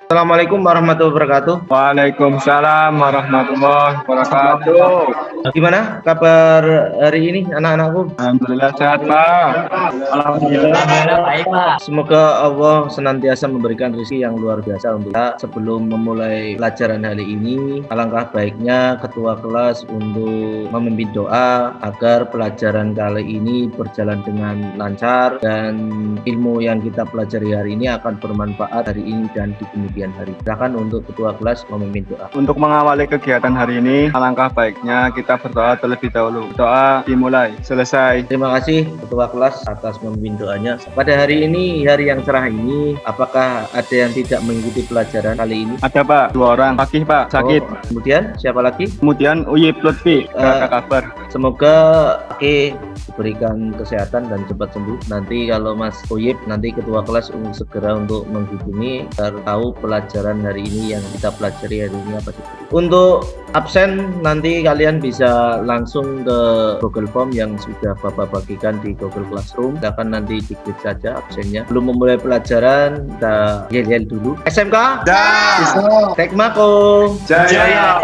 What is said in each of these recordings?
Assalamualaikum warahmatullahi wabarakatuh. Waalaikumsalam warahmatullahi wabarakatuh. Gimana kabar hari ini anak-anakku? Alhamdulillah sehat, Pak. Alhamdulillah baik, Pak. Semoga Allah senantiasa memberikan rezeki yang luar biasa untuk kita. Sebelum memulai pelajaran hari ini, alangkah baiknya ketua kelas untuk memimpin doa agar pelajaran kali ini berjalan dengan lancar dan ilmu yang kita pelajari hari ini akan bermanfaat hari ini dan di kemudian hari. Silakan untuk ketua kelas memimpin doa. Untuk mengawali kegiatan hari ini, alangkah baiknya kita berdoa terlebih dahulu. Doa dimulai, selesai. Terima kasih ketua kelas atas memimpin doanya. Pada hari ini, hari yang cerah ini, apakah ada yang tidak mengikuti pelajaran kali ini? Ada, Pak, 2 orang. Fakih, Pak, sakit. Kemudian siapa lagi? Kemudian Uyip Lutfi, kakak kabar. Semoga Oke diberikan kesehatan dan cepat sembuh. Nanti kalau Mas Uyip, nanti ketua kelas segera untuk menghubungi agar tahu pelajaran hari ini yang kita pelajari hari ini apa sih. Untuk absen nanti kalian bisa langsung ke Google Form yang sudah Bapak bagikan di Google Classroom. Silakan nanti diklik saja absennya. Belum memulai pelajaran, kita yel-yel dulu. SMK? Tekmako? Jaya.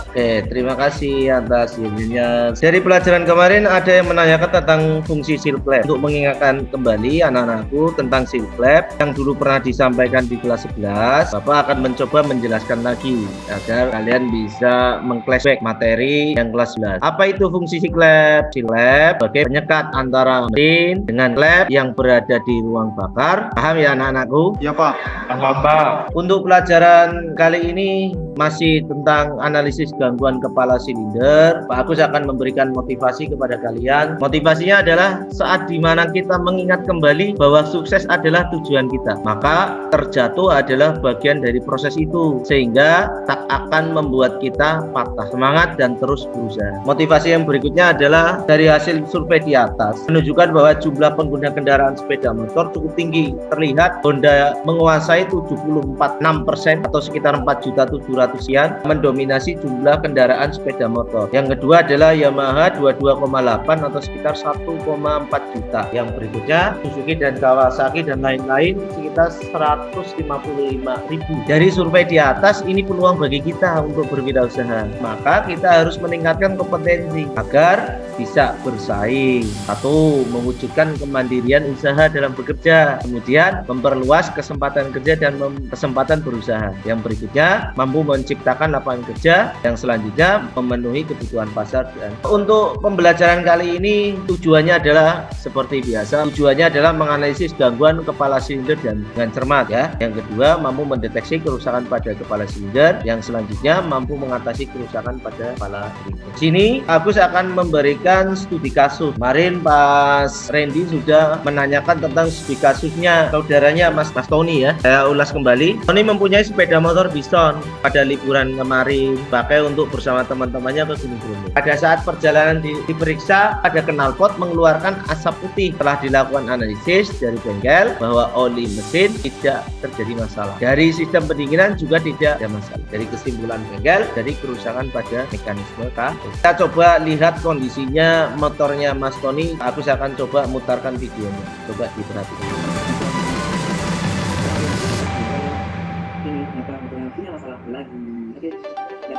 Oke, terima kasih atas yel-yelnya. Dari pelajaran kemarin ada yang menanyakan tentang fungsi silk lab. Untuk mengingatkan kembali anak-anakku tentang silk lab yang dulu pernah disampaikan di kelas 11, Bapak akan mencoba menjelaskan lagi agar kalian bisa meng-flashback materi yang kelas 11. Apa itu fungsi silk lab? Silk lab sebagai penyekat antara mesin dengan lab yang berada di ruang bakar. Paham ya anak-anakku? Ya, Pak. Paham, Pak. Untuk pelajaran kali ini masih tentang analisis gangguan kepala silinder. Pak Agus akan memberikan motivasi kepada kalian. Motivasinya adalah saat dimana kita mengingat kembali bahwa sukses adalah tujuan kita, maka terjatuh adalah bagian dari proses itu, sehingga tak akan membuat kita patah semangat dan terus berusaha. Motivasi yang berikutnya adalah dari hasil survei di atas menunjukkan bahwa jumlah pengguna kendaraan sepeda motor cukup tinggi. Terlihat Honda menguasai 74,6% atau sekitar 4.700.000-an, mendominasi jumlah kendaraan sepeda motor. Yang kedua adalah Yamaha 22,8 atau sekitar 1,4 juta. Yang berikutnya Suzuki dan Kawasaki dan lain-lain sekitar 155.000. Dari survei di atas ini peluang bagi kita untuk berwirausaha. Maka kita harus meningkatkan kompetensi agar bisa bersaing. Satu, mewujudkan kemandirian usaha dalam bekerja. Kemudian memperluas kesempatan kerja dan kesempatan berusaha. Yang berikutnya mampu menciptakan lapangan kerja. Yang selanjutnya memenuhi kebutuhan pasar. Dan untuk pembelajaran kali ini tujuannya adalah seperti biasa. Tujuannya adalah menganalisis gangguan kepala silinder dan dengan cermat ya. Yang kedua mampu mendeteksi kerusakan pada kepala silinder. Yang selanjutnya mampu mengatasi kerusakan pada kepala silinder. Sini Agus akan memberikan studi kasus. Kemarin pas Randy sudah menanyakan tentang studi kasusnya saudaranya Mas Tony ya. Saya ulas kembali. Tony mempunyai sepeda motor Bison pada liburan kemarin, pakai untuk bersama teman-temannya ke Gunung Bromo. Pada saat perjalanan diperiksa, ada knalpot mengeluarkan asap putih. Telah dilakukan analisis dari bengkel bahwa oli mesin tidak terjadi masalah. Dari sistem pendinginan juga tidak ada masalah. Dari kesimpulan bengkel, dari kerusakan pada mekanisme kabel. Kita coba lihat kondisinya motornya Mas Tony. Aku akan coba mutarkan videonya. Coba diperhatikan. Ini bukan punya masalah lagi. Oke, dan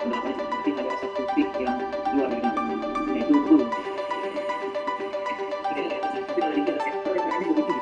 apa seperti ada asap putih yang luar biasa, yaitu itu. Ini ada asap putih dari gas sektor yang ada di bawah.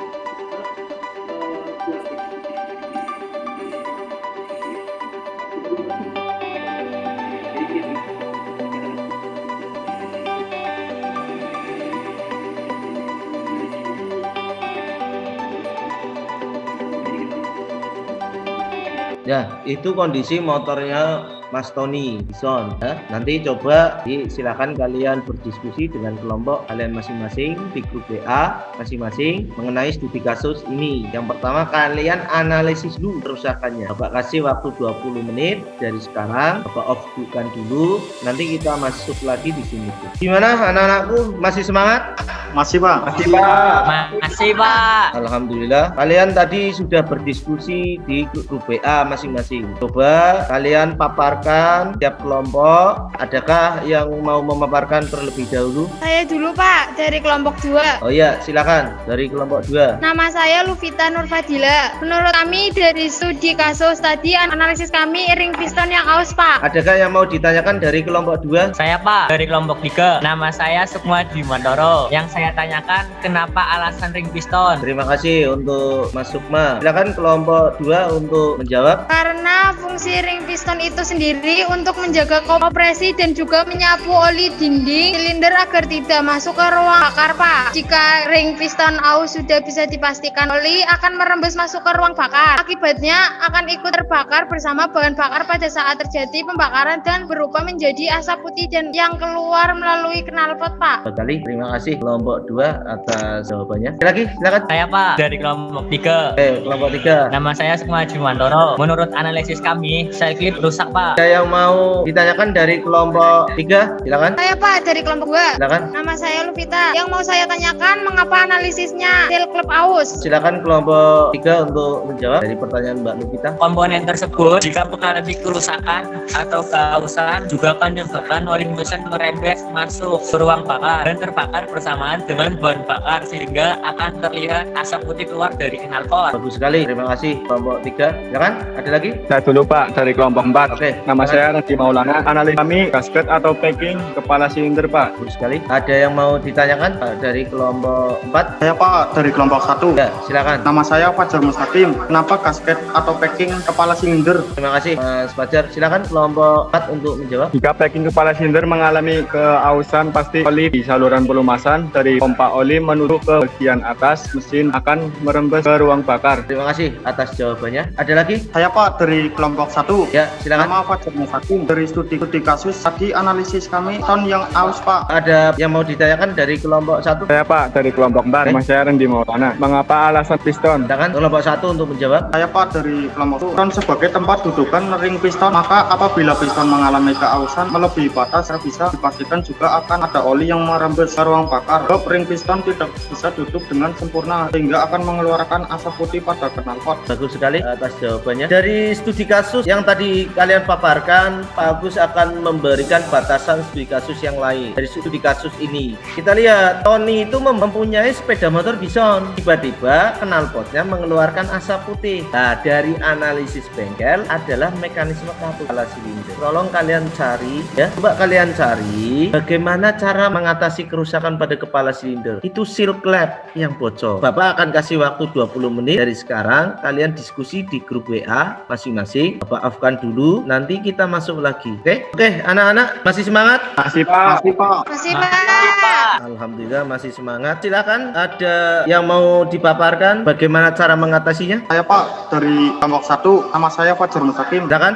Ya, itu kondisi motornya Mas Tony Bison ya. Nanti coba silakan kalian berdiskusi dengan kelompok kalian masing-masing di grup WA masing-masing mengenai studi kasus ini. Yang pertama kalian analisis dulu kerusakannya. Bapak kasih waktu 20 menit dari sekarang. Bapak off dulu, nanti kita masuk lagi di sini. Gimana anak-anakku, masih semangat? Masih Pak. Masih Pak. Masih Pak. Alhamdulillah. Kalian tadi sudah berdiskusi di grup WA masing-masing. Coba kalian paparkan tiap kelompok. Adakah yang mau memaparkan terlebih dahulu? Saya dulu Pak, dari kelompok 2. Oh iya, silakan dari kelompok 2. Nama saya Luvita Nurfadila. Menurut kami dari studi kasus tadi, analisis kami ring piston yang aus Pak. Adakah yang mau ditanyakan dari kelompok 2? Saya Pak, dari kelompok 3. Nama saya Sukma Dimantoro. Yang saya tanyakan, kenapa alasan ring piston? Terima kasih untuk Mas Sukma. Silakan kelompok 2 untuk menjawab. Karena fungsi ring piston itu sendiri untuk menjaga kompresi dan juga menyapu oli dinding silinder agar tidak masuk ke ruang bakar Pak. Jika ring piston aus sudah bisa dipastikan, oli akan merembes masuk ke ruang bakar. Akibatnya akan ikut terbakar bersama bahan bakar pada saat terjadi pembakaran dan berubah menjadi asap putih dan yang keluar melalui knalpot Pak. Sekali, terima kasih kelompok 2 atas jawabannya. Lagi, silakan. Saya Pak, dari kelompok 3. Kelompok 3. Nama saya Sukma Dimantoro. Menurut analisis kami, sel klip rusak Pak. Ada yang mau ditanyakan dari kelompok 3? Silakan. Saya Pak, dari kelompok 2. Silakan. Nama saya Luvita. Yang mau saya tanyakan, mengapa analisisnya sel klep aus? Silakan kelompok 3 untuk menjawab dari pertanyaan Mbak Lupita. Komponen tersebut jika mengalami kerusakan atau keausan juga akan menyebabkan oli mesin merembes masuk ke ruang bakar dan terbakar bersamaan dengan bahan bakar sehingga akan terlihat asap putih keluar dari knalpot. Bagus sekali, terima kasih kelompok 3. Silakan, ada lagi? Saya dulu Pak, dari kelompok 4. Oke, Nama silakan. saya Radi Maulana. Analis kami gasket atau packing kepala silinder Pak. Bagus sekali. Ada yang mau ditanyakan dari kelompok 4? Saya Pak, dari kelompok 1. Ya, silakan. Nama saya Fajar Mustaqim. Kenapa gasket atau packing kepala silinder? Terima kasih Mas Fajar. Silakan kelompok 4 untuk menjawab. Jika packing kepala silinder mengalami keausan, pasti oli di saluran pelumasan dari pompa oli menuju ke bagian atas mesin akan merembes ke ruang bakar. Terima kasih atas jawabannya. Ada lagi? Saya Pak, dari kelompok 1. Ya, silakan. Nama Fajar Mustaqim. Dari studi kasus tadi analisis kami ton yang aus Pak. Ada yang mau ditanyakan dari kelompok 1? Saya Pak, dari kelompok 4. Nama saya Randi Maulana. Mengapa alasan piston? Silakan kelompok 1 untuk menjawab. Saya Pak, dari kelompok 1. Ton sebagai tempat dudukan ring piston, maka apabila piston mengalami keausan melebihi batas, bisa dipastikan juga akan ada oli yang merembes ke ruang bakar. Sebab ring piston tidak bisa duduk dengan sempurna sehingga akan mengeluarkan asap putih pada knalpot. Bagus sekali atas jawabannya. Dari studi kasus yang tadi kalian paparkan, Pak Agus akan memberikan batasan studi kasus yang lain. Dari studi kasus ini, kita lihat Tony itu mempunyai sepeda motor bison. Tiba-tiba knalpotnya mengeluarkan asap putih. Nah, dari analisis bengkel adalah mekanisme katup kepala silinder. Tolong kalian cari, ya. Coba kalian cari bagaimana cara mengatasi kerusakan pada kepala silinder. Itu seal clamp yang bocor. Bapak akan kasih waktu 20 menit dari sekarang. Kalian diskusi di grup WA masing-masing. Bapak off-kan dulu. Nanti kita masuk lagi. Oke, anak-anak masih semangat? Masih Pak. Masih Pak. Masih Pak. Alhamdulillah masih semangat. Silakan, ada yang mau dipaparkan bagaimana cara mengatasinya? Saya Pak, dari kelompok 1. Nama saya Fajar Mustaqim. Silakan.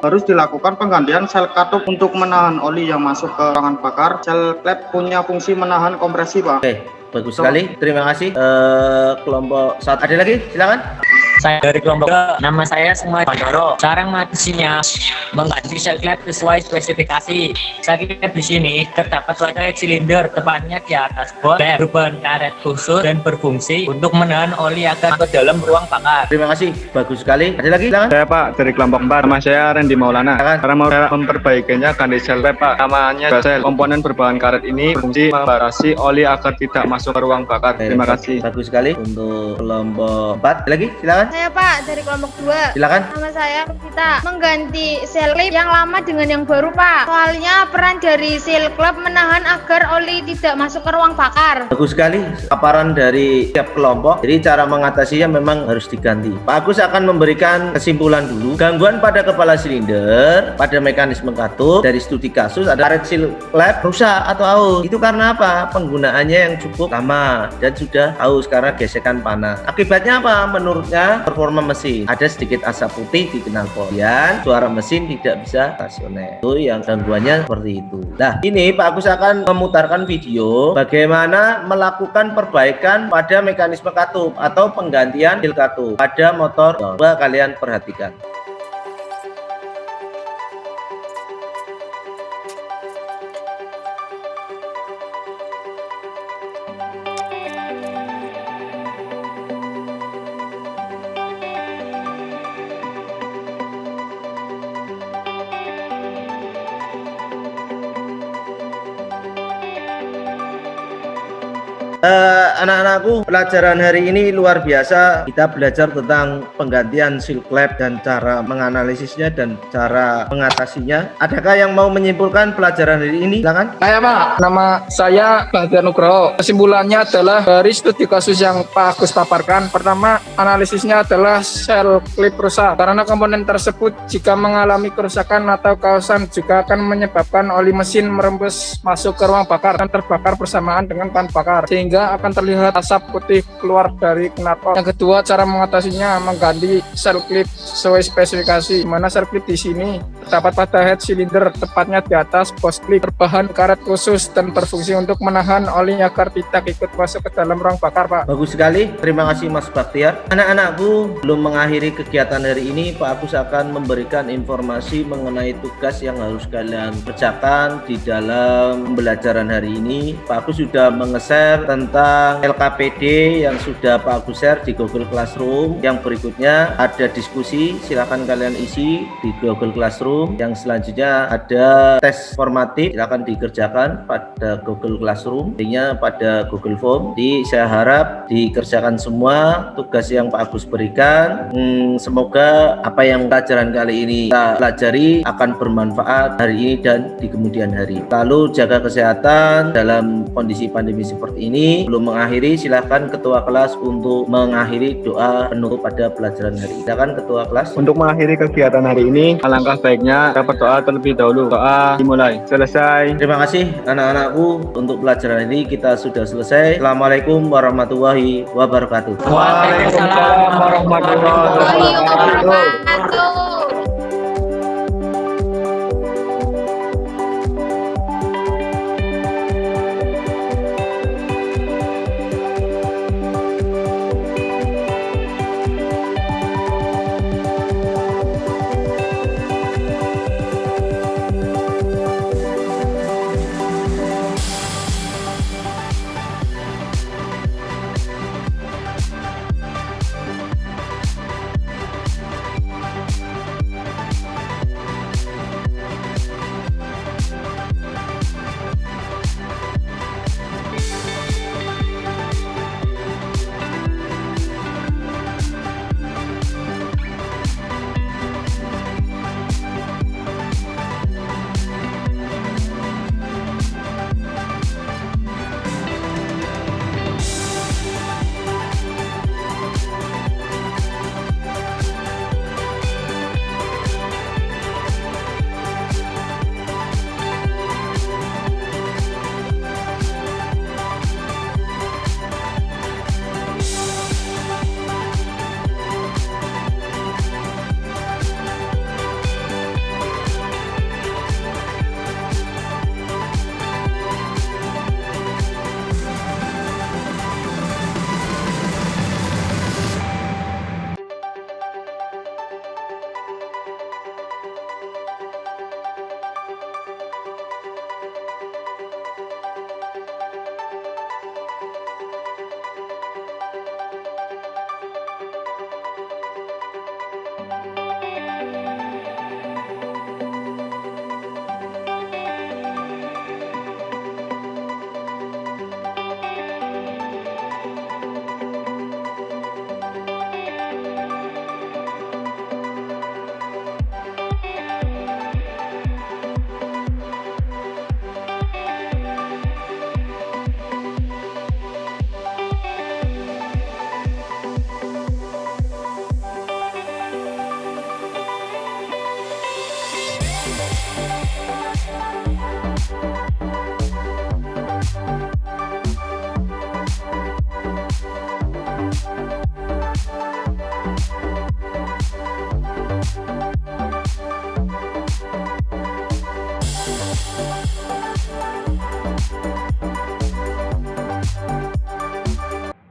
Harus dilakukan penggantian sel katup untuk menahan oli yang masuk ke ruangan bakar. Sel klep punya fungsi menahan kompresi Pak. Oke, bagus sekali. Terima kasih. Kelompok 1. Ada lagi? Silakan. Saya dari kelompok 3. Nama saya Sukma Dimantoro. Cara mengatasinya mengganti sel klep sesuai spesifikasi. Sel klep di sini terdapat pada silinder tepatnya di atas bot berbahan karet khusus dan berfungsi untuk menahan oli agar ke dalam ruang bakar. Terima kasih. Bagus sekali. Ada lagi? Silakan. Saya Pak, dari kelompok 4. Nama saya Randy Maulana. Silakan. Karena mau memperbaikinya ganti sel klep Pak. Namanya sel. Komponen berbahan karet ini berfungsi membatasi oli agar tidak masuk ke ruang bakar. Terima kasih. Bagus sekali untuk kelompok 4. Ada lagi? Silakan. Saya Pak, dari kelompok 2. Silakan. Nama saya kita mengganti sel klep yang lama dengan yang baru Pak. Soalnya peran dari sel klep menahan agar oli tidak masuk ke ruang bakar. Bagus sekali paparan dari tiap kelompok. Jadi cara mengatasinya memang harus diganti. Pak Agus akan memberikan kesimpulan dulu. Gangguan pada kepala silinder, pada mekanisme katup dari studi kasus ada karet seal klep rusak atau aus. Itu karena apa? Penggunaannya yang cukup lama dan sudah aus karena gesekan panas. Akibatnya apa? Menurutnya performa mesin ada sedikit asap putih di knalpot. Dan suara mesin tidak bisa stasioner. Itu yang gangguannya seperti itu. Nah, ini Pak Agus akan memutarkan video bagaimana melakukan perbaikan pada mekanisme katup atau penggantian seal katup pada motor. Coba kalian perhatikan. Anak-anakku, pelajaran hari ini luar biasa. Kita belajar tentang penggantian silk lab dan cara menganalisisnya dan cara mengatasinya. Adakah yang mau menyimpulkan pelajaran hari ini? Silakan. Saya Pak, nama saya Bahtiar Nugroho. Kesimpulannya adalah dari studi kasus yang Pak Agus paparkan. Pertama, analisisnya adalah sel klip rusak. Karena komponen tersebut jika mengalami kerusakan atau kausan juga akan menyebabkan oli mesin merembes masuk ke ruang bakar dan terbakar bersamaan dengan bahan bakar, sehingga akan terlihat asap putih keluar dari knalpot. Yang kedua, cara mengatasinya mengganti sel klip sesuai spesifikasi, di mana sel klip di sini terdapat pada head cylinder, tepatnya di atas bos klip, berbahan karet khusus dan berfungsi untuk menahan oli agar tidak ikut masuk ke dalam ruang bakar, Pak. Bagus sekali, terima kasih Mas Baktiar. Anak-anakku, belum mengakhiri kegiatan hari ini, Pak Agus akan memberikan informasi mengenai tugas yang harus kalian kerjakan di dalam pembelajaran hari ini. Pak Agus sudah menge-share tentang LKPD yang sudah Pak Agus share di Google Classroom. Yang berikutnya ada diskusi, silakan kalian isi di Google Classroom. Yang selanjutnya ada tes formatif, silakan dikerjakan pada Google Classroom, artinya pada Google Form. Jadi saya harap dikerjakan semua tugas yang Pak Agus berikan. Semoga apa yang pelajaran kali ini kita pelajari akan bermanfaat hari ini dan di kemudian hari. Lalu jaga kesehatan dalam kondisi pandemi seperti ini. Belum mengakhiri, silakan ketua kelas untuk mengakhiri doa penutup pada pelajaran hari ini. Silakan ketua kelas. Untuk mengakhiri kegiatan hari ini, alangkah baiknya kita berdoa terlebih dahulu. Doa dimulai. Selesai. Terima kasih anak-anakku, untuk pelajaran ini kita sudah selesai. Assalamualaikum warahmatullahi wabarakatuh. Waalaikumsalam warahmatullahi wabarakatuh. Warahmatullahi wabarakatuh.